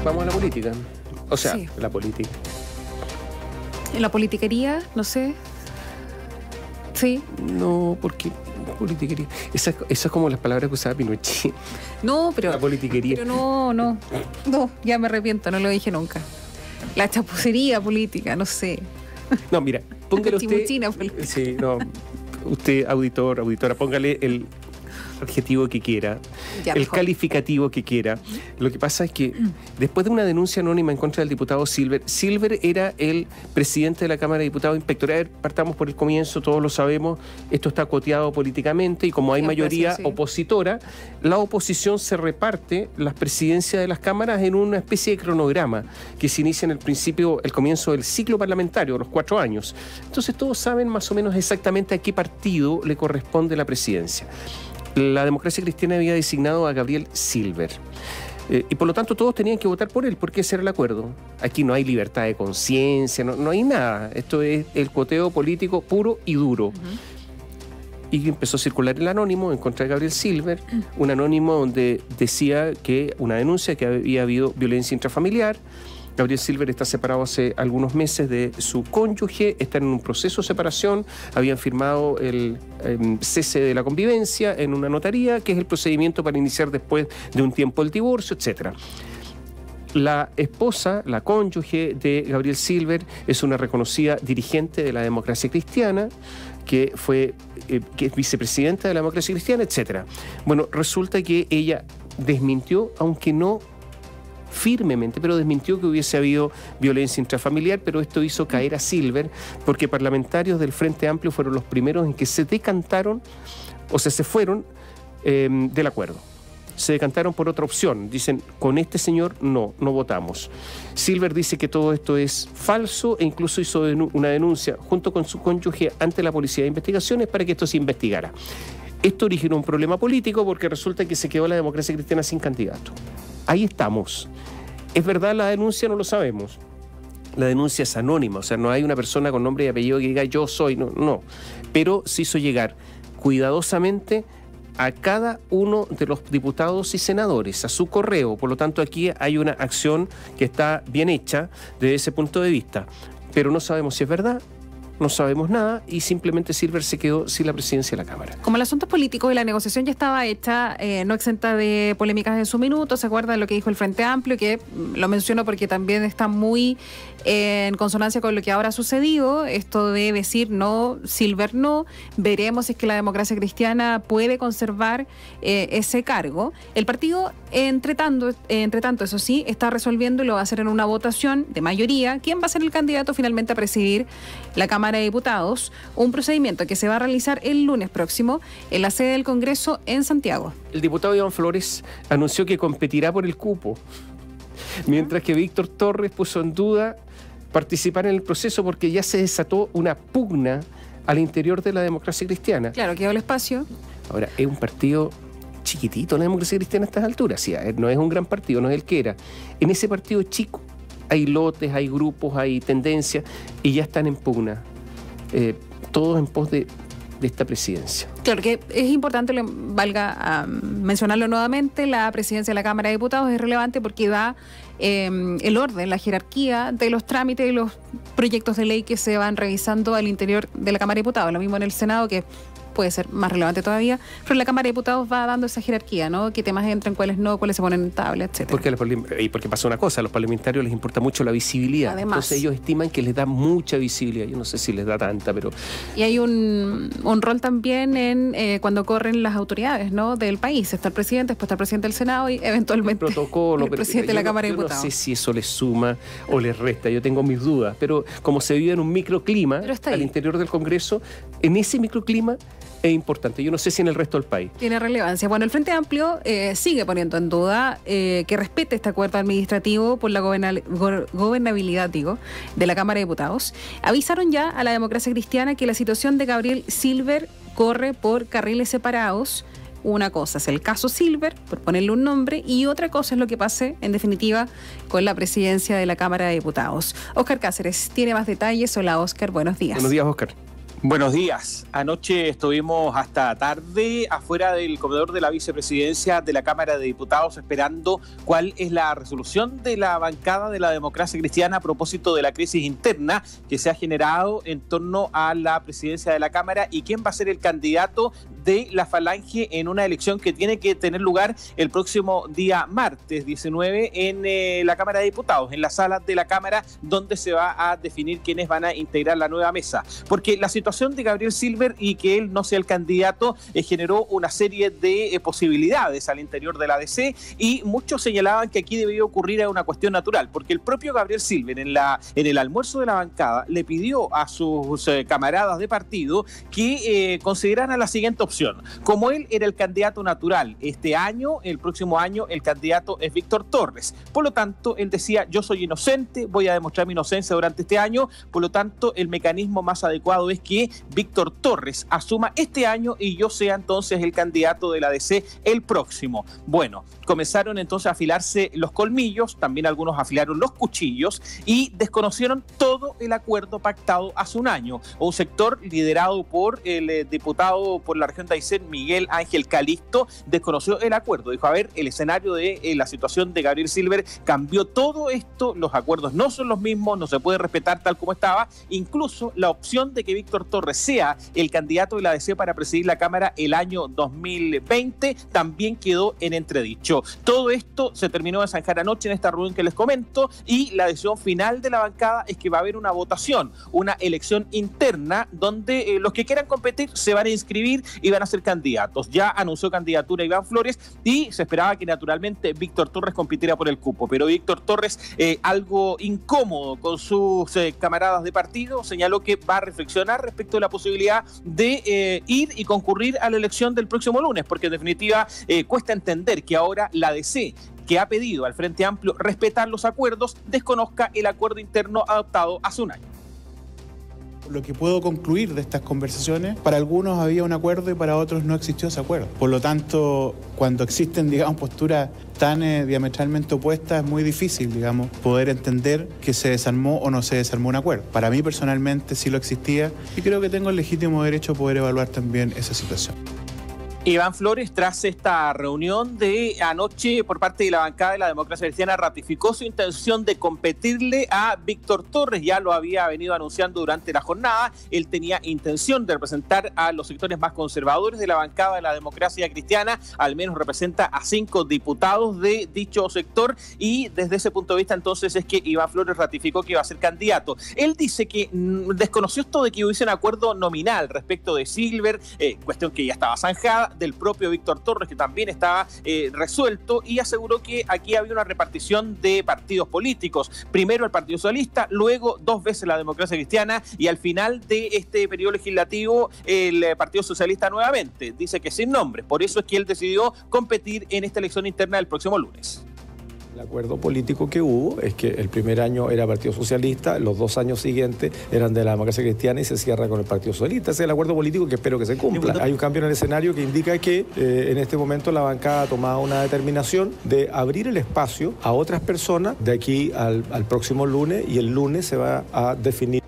Vamos a la política. O sea, Sí. la política. En la politiquería, no sé. Sí. No, porque politiquería. Esa es como las palabras que usaba Pinochet. No, pero... La politiquería. Pero no, ya me arrepiento, no lo dije nunca. La chapucería política, no sé. No, mira, póngale usted... Chimuchina política. Sí, no. Usted, auditora, póngale el adjetivo que quiera, Ya, el mejor. calificativo que quiera. Lo que pasa es que después de una denuncia anónima en contra del diputado Silver era el presidente de la Cámara de Diputados inspectora. A ver, partamos por el comienzo, todos lo sabemos, esto está coteado políticamente y como hay Siempre, mayoría sí. opositora, la oposición se reparte las presidencias de las cámaras en una especie de cronograma que se inicia en el comienzo del ciclo parlamentario, los 4 años. Entonces todos saben más o menos exactamente a qué partido le corresponde la presidencia. La Democracia Cristiana había designado a Gabriel Silver. Y por lo tanto todos tenían que votar por él, porque ese era el acuerdo. Aquí no hay libertad de conciencia, no hay nada. Esto es el cuoteo político puro y duro. Y empezó a circular el anónimo en contra de Gabriel Silver, un anónimo donde decía que una denuncia que había habido violencia intrafamiliar. Gabriel Silver está separado hace algunos meses de su cónyuge, están en un proceso de separación, habían firmado el cese de la convivencia en una notaría, que es el procedimiento para iniciar después de un tiempo el divorcio, etc. La esposa, la cónyuge de Gabriel Silver, es una reconocida dirigente de la Democracia Cristiana, que es vicepresidenta de la Democracia Cristiana, etc. Bueno, resulta que ella desmintió, aunque no firmemente, pero desmintió que hubiese habido violencia intrafamiliar, pero esto hizo caer a Silver porque parlamentarios del Frente Amplio fueron los primeros en que se decantaron, o sea, se fueron del acuerdo. Se decantaron por otra opción. Dicen, con este señor no votamos. Silver dice que todo esto es falso e incluso hizo una denuncia junto con su cónyuge ante la Policía de Investigaciones para que esto se investigara. Esto originó un problema político porque resulta que se quedó la Democracia Cristiana sin candidato. Ahí estamos. ¿Es verdad la denuncia? No lo sabemos. La denuncia es anónima, o sea, no hay una persona con nombre y apellido que diga yo soy, no. Pero se hizo llegar cuidadosamente a cada uno de los diputados y senadores, a su correo. Por lo tanto, aquí hay una acción que está bien hecha desde ese punto de vista. Pero no sabemos si es verdad, no sabemos nada y simplemente Silver se quedó sin la presidencia de la Cámara. Como el asunto es político y la negociación ya estaba hecha, no exenta de polémicas en su minuto, ¿se acuerdan de lo que dijo el Frente Amplio? Que lo menciono porque también está muy en consonancia con lo que ahora ha sucedido, esto de decir no, Silver no, veremos si es que la Democracia Cristiana puede conservar ese cargo. El partido, entre tanto, eso sí, está resolviendo y lo va a hacer en una votación de mayoría, quién va a ser el candidato finalmente a presidir la Cámara de Diputados, un procedimiento que se va a realizar el lunes próximo en la sede del Congreso en Santiago. El diputado Iván Flores anunció que competirá por el cupo, mientras que Víctor Torres puso en duda participar en el proceso porque ya se desató una pugna al interior de la Democracia Cristiana. Claro, quedó el espacio. Ahora, es un partido chiquitito la Democracia Cristiana a estas alturas, sí, no es un gran partido, no es el que era. En ese partido chico hay lotes, hay grupos, hay tendencias y ya están en pugna. Todos en pos de esta presidencia. Claro que es importante, valga mencionarlo nuevamente, la presidencia de la Cámara de Diputados es relevante porque da el orden, la jerarquía de los trámites y los proyectos de ley que se van revisando al interior de la Cámara de Diputados. Lo mismo en el Senado, que puede ser más relevante todavía, pero la Cámara de Diputados va dando esa jerarquía, ¿no? Qué temas entran, cuáles no, cuáles se ponen en tabla, etcétera. Porque pasa una cosa, a los parlamentarios les importa mucho la visibilidad. Además. Entonces ellos estiman que les da mucha visibilidad. Yo no sé si les da tanta, pero... Y hay un rol también en cuando corren las autoridades, ¿no?, del país. Está el presidente, después está el presidente del Senado y eventualmente el protocolo, el presidente de la Cámara de Diputados. Yo no sé si eso les suma o les resta, yo tengo mis dudas, pero como se vive en un microclima al interior del Congreso, en ese microclima es importante. Yo no sé si en el resto del país. Tiene relevancia. Bueno, el Frente Amplio sigue poniendo en duda que respete este acuerdo administrativo por la gobernabilidad, de la Cámara de Diputados. Avisaron ya a la Democracia Cristiana que la situación de Gabriel Silver corre por carriles separados. Una cosa es el caso Silver, por ponerle un nombre, y otra cosa es lo que pase, en definitiva, con la presidencia de la Cámara de Diputados. Óscar Cáceres tiene más detalles. Hola, Óscar, buenos días. Buenos días, Óscar. Buenos días. Anoche estuvimos hasta tarde afuera del comedor de la vicepresidencia de la Cámara de Diputados esperando cuál es la resolución de la bancada de la Democracia Cristiana a propósito de la crisis interna que se ha generado en torno a la presidencia de la Cámara y quién va a ser el candidato de la Falange en una elección que tiene que tener lugar el próximo día martes 19 en la Cámara de Diputados, en la sala de la Cámara, donde se va a definir quiénes van a integrar la nueva mesa. Porque la situación de Gabriel Silver y que él no sea el candidato generó una serie de posibilidades al interior de la ADC y muchos señalaban que aquí debía ocurrir una cuestión natural, porque el propio Gabriel Silver en el almuerzo de la bancada le pidió a sus camaradas de partido que consideraran la siguiente opción. Como él era el candidato natural este año, el próximo año el candidato es Víctor Torres. Por lo tanto, él decía, yo soy inocente, voy a demostrar mi inocencia durante este año, por lo tanto, el mecanismo más adecuado es que Víctor Torres asuma este año y yo sea entonces el candidato de la ADC el próximo. Bueno, comenzaron entonces a afilarse los colmillos, también algunos afilaron los cuchillos y desconocieron todo el acuerdo pactado hace un año. Un sector liderado por el diputado por la región de Aysén, Miguel Ángel Calixto, desconoció el acuerdo. Dijo, a ver, el escenario de la situación de Gabriel Silver cambió todo esto, los acuerdos no son los mismos, no se puede respetar tal como estaba, incluso la opción de que Víctor Torres sea el candidato de la ADC para presidir la Cámara el año 2020 también quedó en entredicho. Todo esto se terminó de zanjar anoche en esta reunión que les comento y la decisión final de la bancada es que va a haber una votación, una elección interna donde los que quieran competir se van a inscribir y van a ser candidatos. Ya anunció candidatura Iván Flores y se esperaba que naturalmente Víctor Torres compitiera por el cupo, pero Víctor Torres, algo incómodo con sus camaradas de partido, señaló que va a reflexionar respecto a la posibilidad de ir y concurrir a la elección del próximo lunes, porque en definitiva cuesta entender que ahora la ADC, que ha pedido al Frente Amplio respetar los acuerdos, desconozca el acuerdo interno adoptado hace un año. Lo que puedo concluir de estas conversaciones, para algunos había un acuerdo y para otros no existió ese acuerdo. Por lo tanto, cuando existen, digamos, posturas tan diametralmente opuestas, es muy difícil, digamos, poder entender que se desarmó o no se desarmó un acuerdo. Para mí, personalmente, sí lo existía y creo que tengo el legítimo derecho a poder evaluar también esa situación. Iván Flores, tras esta reunión de anoche por parte de la bancada de la Democracia Cristiana, ratificó su intención de competirle a Víctor Torres. Ya lo había venido anunciando durante la jornada. Él tenía intención de representar a los sectores más conservadores de la bancada de la Democracia Cristiana. Al menos representa a 5 diputados de dicho sector y desde ese punto de vista entonces es que Iván Flores ratificó que iba a ser candidato. Él dice que desconoció esto de que hubiese un acuerdo nominal respecto de Silver, cuestión que ya estaba zanjada, del propio Víctor Torres, que también estaba resuelto, y aseguró que aquí había una repartición de partidos políticos. Primero el Partido Socialista, luego 2 veces la Democracia Cristiana y al final de este periodo legislativo el Partido Socialista nuevamente. Dice que sin nombre. Por eso es que él decidió competir en esta elección interna del próximo lunes. El acuerdo político que hubo es que el primer año era Partido Socialista, los 2 años siguientes eran de la Democracia Cristiana y se cierra con el Partido Socialista. Ese es el acuerdo político que espero que se cumpla. Hay un cambio en el escenario que indica que en este momento la bancada ha tomado una determinación de abrir el espacio a otras personas de aquí al próximo lunes y el lunes se va a definir.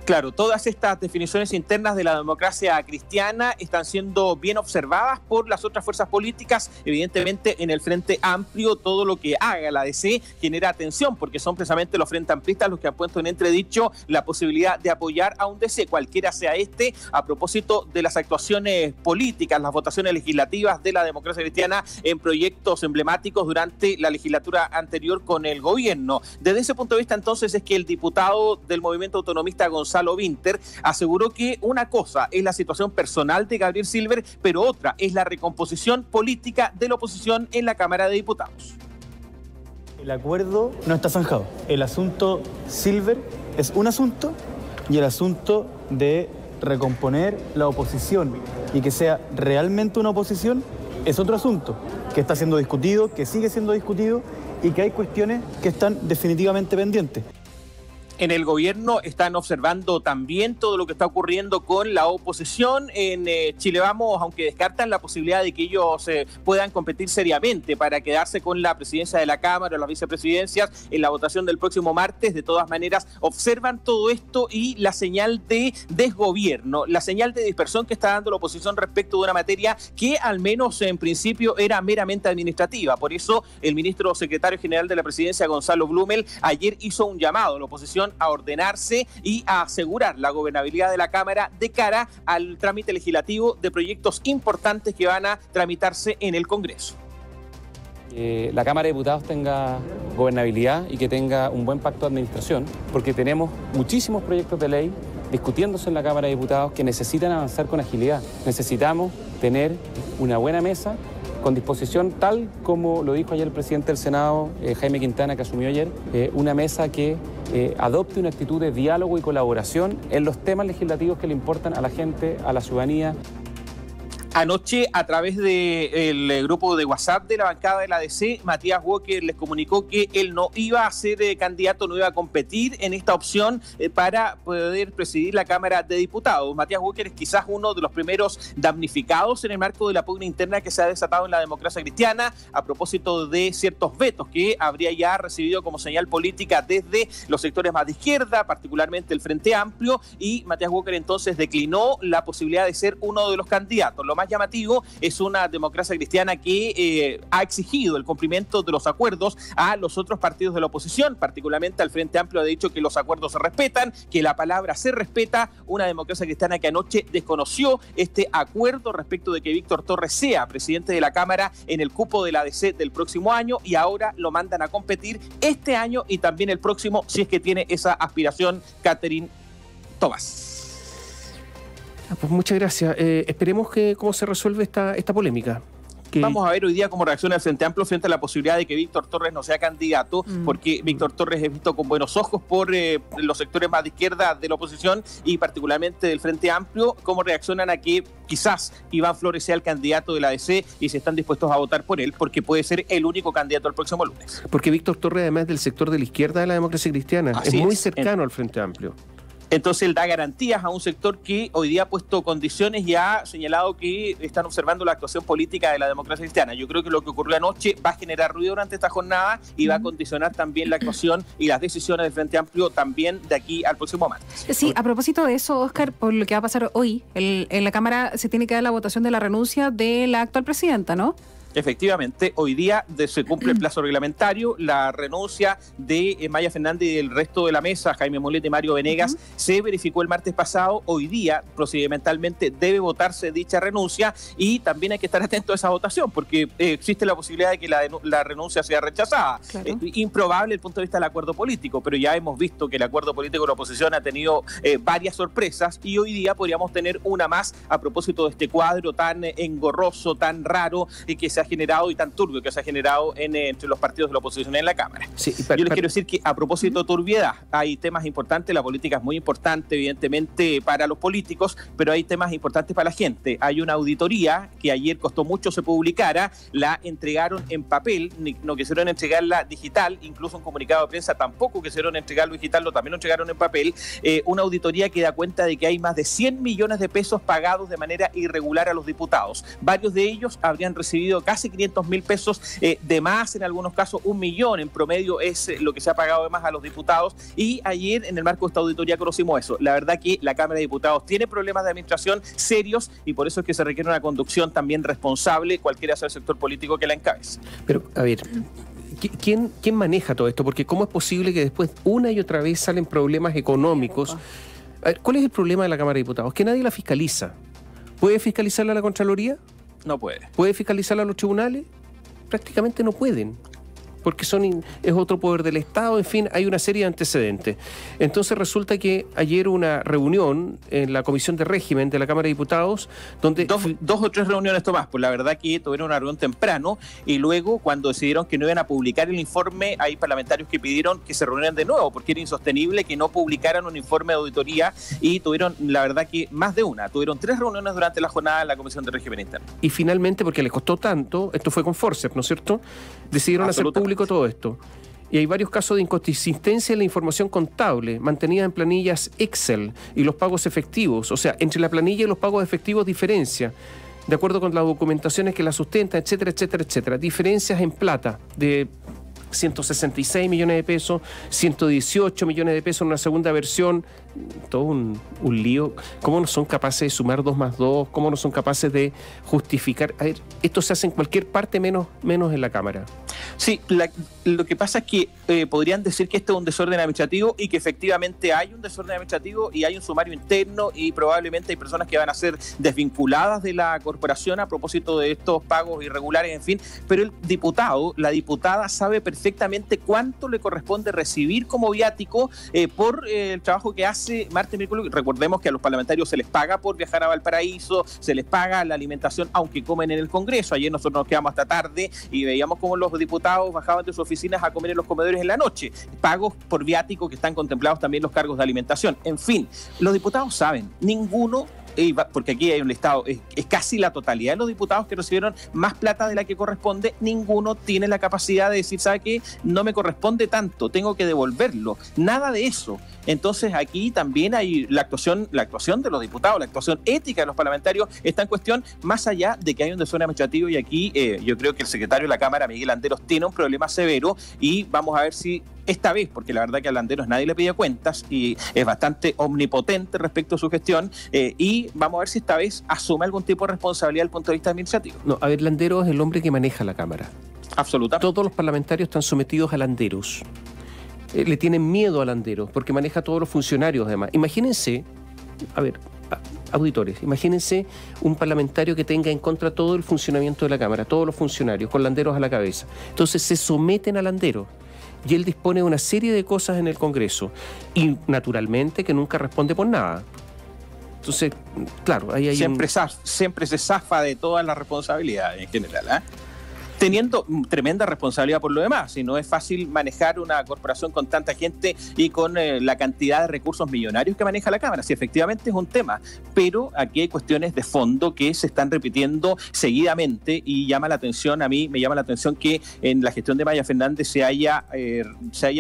Claro, todas estas definiciones internas de la Democracia Cristiana están siendo bien observadas por las otras fuerzas políticas. Evidentemente, en el Frente Amplio, todo lo que haga la ADC genera atención, porque son precisamente los Frente Amplistas los que han puesto en entredicho la posibilidad de apoyar a un DC, cualquiera sea este, a propósito de las actuaciones políticas, las votaciones legislativas de la Democracia Cristiana en proyectos emblemáticos durante la legislatura anterior con el gobierno. Desde ese punto de vista, entonces, es que el diputado del Movimiento Autonomista, Gonzalo Vinter, aseguró que una cosa es la situación personal de Gabriel Silver, pero otra es la recomposición política de la oposición en la Cámara de Diputados. El acuerdo no está zanjado. El asunto Silver es un asunto y el asunto de recomponer la oposición y que sea realmente una oposición es otro asunto que está siendo discutido, que sigue siendo discutido y que hay cuestiones que están definitivamente pendientes. En el gobierno están observando también todo lo que está ocurriendo con la oposición. En Chile Vamos, aunque descartan la posibilidad de que ellos puedan competir seriamente para quedarse con la presidencia de la Cámara o las vicepresidencias en la votación del próximo martes, de todas maneras observan todo esto y la señal de desgobierno, la señal de dispersión que está dando la oposición respecto de una materia que al menos en principio era meramente administrativa. Por eso el ministro secretario general de la presidencia, Gonzalo Blumel, ayer hizo un llamado a la oposición a ordenarse y a asegurar la gobernabilidad de la Cámara de cara al trámite legislativo de proyectos importantes que van a tramitarse en el Congreso. La Cámara de Diputados tenga gobernabilidad y que tenga un buen pacto de administración, porque tenemos muchísimos proyectos de ley discutiéndose en la Cámara de Diputados que necesitan avanzar con agilidad. Necesitamos tener una buena mesa con disposición, tal como lo dijo ayer el presidente del Senado, Jaime Quintana, que asumió ayer, una mesa que adopte una actitud de diálogo y colaboración en los temas legislativos que le importan a la gente, a la ciudadanía. Anoche, a través del grupo de WhatsApp de la bancada de la ADC, Matías Walker les comunicó que él no iba a ser candidato, no iba a competir en esta opción para poder presidir la Cámara de Diputados. Matías Walker es quizás uno de los primeros damnificados en el marco de la pugna interna que se ha desatado en la democracia cristiana a propósito de ciertos vetos que habría ya recibido como señal política desde los sectores más de izquierda, particularmente el Frente Amplio, y Matías Walker entonces declinó la posibilidad de ser uno de los candidatos. Lo más llamativo es una democracia cristiana que ha exigido el cumplimiento de los acuerdos a los otros partidos de la oposición, particularmente al Frente Amplio ha dicho que los acuerdos se respetan, que la palabra se respeta. Una democracia cristiana que anoche desconoció este acuerdo respecto de que Víctor Torres sea presidente de la Cámara en el cupo de la ADC del próximo año, y ahora lo mandan a competir este año y también el próximo, si es que tiene esa aspiración, Catherine Tomás. Pues muchas gracias. Esperemos que cómo se resuelve esta polémica. Vamos a ver hoy día cómo reacciona el Frente Amplio frente a la posibilidad de que Víctor Torres no sea candidato, porque Víctor Torres es visto con buenos ojos por los sectores más de izquierda de la oposición y particularmente del Frente Amplio. Cómo reaccionan a que quizás Iván Flores sea el candidato de la ADC y si están dispuestos a votar por él, porque puede ser el único candidato el próximo lunes. Porque Víctor Torres, además, del sector de la izquierda de la democracia cristiana, es muy cercano al Frente Amplio. Entonces él da garantías a un sector que hoy día ha puesto condiciones y ha señalado que están observando la actuación política de la democracia cristiana. Yo creo que lo que ocurrió anoche va a generar ruido durante esta jornada y va a condicionar también la actuación y las decisiones del Frente Amplio también de aquí al próximo martes. Sí, a propósito de eso, Óscar, por lo que va a pasar hoy, en la Cámara se tiene que dar la votación de la renuncia de la actual presidenta, ¿no? Efectivamente, hoy día se cumple el plazo reglamentario, la renuncia de Maya Fernández y del resto de la mesa, Jaime Mulet y Mario Venegas, se verificó el martes pasado. Hoy día, procedimentalmente, debe votarse dicha renuncia y también hay que estar atento a esa votación porque existe la posibilidad de que la renuncia sea rechazada. Claro. Improbable desde el punto de vista del acuerdo político, pero ya hemos visto que el acuerdo político de la oposición ha tenido varias sorpresas y hoy día podríamos tener una más a propósito de este cuadro tan engorroso, tan raro y que se ha generado y tan turbio que se ha generado entre los partidos de la oposición en la Cámara. Sí, yo les quiero decir que a propósito de turbiedad, hay temas importantes, la política es muy importante evidentemente para los políticos, pero hay temas importantes para la gente. Hay una auditoría que ayer costó mucho se publicara, la entregaron en papel, no quisieron entregarla digital, incluso un comunicado de prensa tampoco quisieron entregarlo digital, también lo entregaron en papel, una auditoría que da cuenta de que hay más de 100 millones de pesos pagados de manera irregular a los diputados. Varios de ellos habrían recibido casi 500.000 pesos de más, en algunos casos 1 millón en promedio es lo que se ha pagado de más a los diputados y ayer en el marco de esta auditoría conocimos eso. La verdad que la Cámara de Diputados tiene problemas de administración serios y por eso es que se requiere una conducción también responsable, cualquiera sea el sector político que la encabece. Pero, a ver, ¿quién maneja todo esto? Porque ¿cómo es posible que después una y otra vez salen problemas económicos? A ver, ¿cuál es el problema de la Cámara de Diputados? Que nadie la fiscaliza. ¿Puede fiscalizarla la Contraloría? No puede. ¿Puede fiscalizarla a los tribunales? Prácticamente no pueden, porque es otro poder del Estado, en fin, hay una serie de antecedentes. Entonces resulta que ayer una reunión en la Comisión de Régimen de la Cámara de Diputados, donde... Dos o tres reuniones, Tomás, pues la verdad que tuvieron una reunión temprano y luego cuando decidieron que no iban a publicar el informe, hay parlamentarios que pidieron que se reunieran de nuevo, porque era insostenible que no publicaran un informe de auditoría y tuvieron, la verdad que más de una, tuvieron 3 reuniones durante la jornada en la Comisión de Régimen Interno. Y finalmente, porque les costó tanto, esto fue con Forceps, ¿no es cierto?, decidieron hacer público todo esto. Y hay varios casos de inconsistencia en la información contable, mantenida en planillas Excel y los pagos efectivos. O sea, entre la planilla y los pagos efectivos diferencia, de acuerdo con las documentaciones que la sustentan, etcétera, etcétera, etcétera. Diferencias en plata de 166 millones de pesos, 118 millones de pesos en una segunda versión, todo un lío. ¿Cómo no son capaces de sumar 2 más 2? ¿Cómo no son capaces de justificar? A ver, esto se hace en cualquier parte menos en la Cámara. Sí, lo que pasa es que podrían decir que esto es un desorden administrativo y que efectivamente hay un desorden administrativo y hay un sumario interno y probablemente hay personas que van a ser desvinculadas de la corporación a propósito de estos pagos irregulares, en fin, pero el diputado, la diputada sabe perfectamente cuánto le corresponde recibir como viático por el trabajo que hace martes, miércoles. Recordemos que a los parlamentarios se les paga por viajar a Valparaíso, se les paga la alimentación, aunque comen en el Congreso. Ayer nosotros nos quedamos hasta tarde y veíamos cómo los diputados bajaban de sus oficinas a comer en los comedores en la noche. Pagos por viático que están contemplados también los cargos de alimentación. En fin, los diputados saben, ninguno, porque aquí hay un listado, es casi la totalidad de los diputados que recibieron más plata de la que corresponde, ninguno tiene la capacidad de decir, ¿sabe qué? No me corresponde tanto, tengo que devolverlo. Nada de eso. Entonces aquí también hay la actuación de los diputados, la actuación ética de los parlamentarios está en cuestión, más allá de que hay un desorden administrativo, y aquí yo creo que el secretario de la Cámara, Miguel Landeros, tiene un problema severo y vamos a ver si esta vez, porque la verdad que a Landeros nadie le pide cuentas y es bastante omnipotente respecto a su gestión, y vamos a ver si esta vez asume algún tipo de responsabilidad desde el punto de vista administrativo. No, a ver, Landeros es el hombre que maneja la Cámara. Absolutamente. Todos los parlamentarios están sometidos a Landeros. Le tienen miedo a Landeros porque maneja a todos los funcionarios además. Imagínense, a ver, auditores, imagínense un parlamentario que tenga en contra todo el funcionamiento de la Cámara, todos los funcionarios, con Landeros a la cabeza. Entonces se someten a Landeros. Y él dispone de una serie de cosas en el Congreso. Y naturalmente que nunca responde por nada. Entonces, claro, ahí hay siempre se zafa de todas las responsabilidades en general, ¿eh? Teniendo tremenda responsabilidad por lo demás, y no es fácil manejar una corporación con tanta gente y con la cantidad de recursos millonarios que maneja la Cámara. Sí, efectivamente es un tema, pero aquí hay cuestiones de fondo que se están repitiendo seguidamente y llama la atención, a mí me llama la atención que en la gestión de Maya Fernández se haya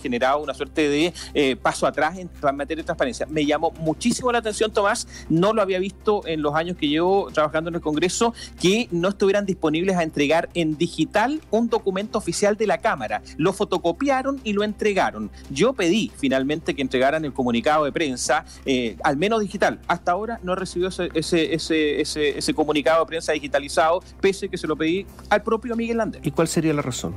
generado una suerte de paso atrás en materia de transparencia. Me llamó muchísimo la atención, Tomás, no lo había visto en los años que llevo trabajando en el Congreso, que no estuvieran disponibles a entregar en digital un documento oficial de la Cámara. Lo fotocopiaron y lo entregaron. Yo pedí finalmente que entregaran el comunicado de prensa, al menos digital. Hasta ahora no he recibido ese comunicado de prensa digitalizado, pese a que se lo pedí al propio Miguel Landeros. ¿Y cuál sería la razón?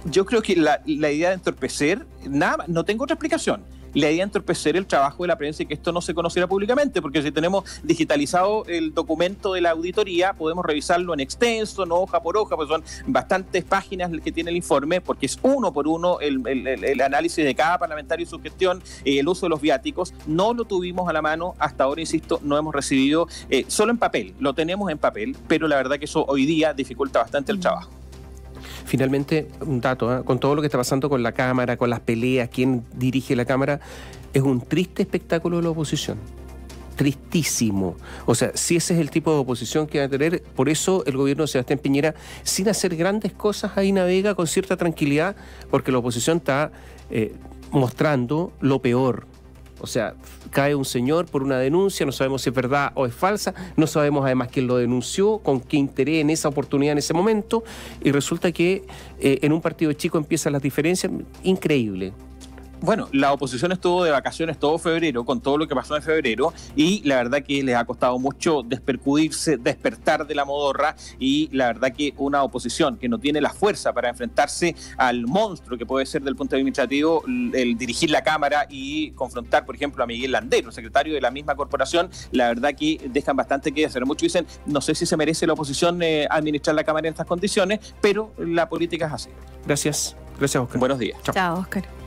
Yo creo que la idea de entorpecer, nada más, no tengo otra explicación. La idea de entorpecer el trabajo de la prensa y que esto no se conociera públicamente, porque si tenemos digitalizado el documento de la auditoría, podemos revisarlo en extenso, no hoja por hoja, pues son bastantes páginas que tiene el informe, porque es uno por uno el análisis de cada parlamentario y su gestión, el uso de los viáticos. No lo tuvimos a la mano, hasta ahora, insisto, no hemos recibido, solo en papel, lo tenemos en papel, pero la verdad que eso hoy día dificulta bastante el trabajo. Finalmente, un dato, con todo lo que está pasando con la Cámara, con las peleas, quién dirige la Cámara, es un triste espectáculo de la oposición. Tristísimo. O sea, si ese es el tipo de oposición que va a tener, por eso el gobierno de Sebastián Piñera, sin hacer grandes cosas, ahí navega con cierta tranquilidad, porque la oposición está mostrando lo peor. O sea, cae un señor por una denuncia, no sabemos si es verdad o es falsa, no sabemos además quién lo denunció, con qué interés en esa oportunidad, en ese momento, y resulta que en un partido chico empiezan las diferencias. Increíble. Bueno, la oposición estuvo de vacaciones todo febrero, con todo lo que pasó en febrero, y la verdad que les ha costado mucho despercudirse, despertar de la modorra, y la verdad que una oposición que no tiene la fuerza para enfrentarse al monstruo que puede ser del punto de vista administrativo, el dirigir la Cámara y confrontar, por ejemplo, a Miguel Landeros, secretario de la misma corporación, la verdad que dejan bastante que hacer. Muchos dicen, no sé si se merece la oposición administrar la Cámara en estas condiciones, pero la política es así. Gracias. Gracias, Oscar. Buenos días. Chao, Oscar.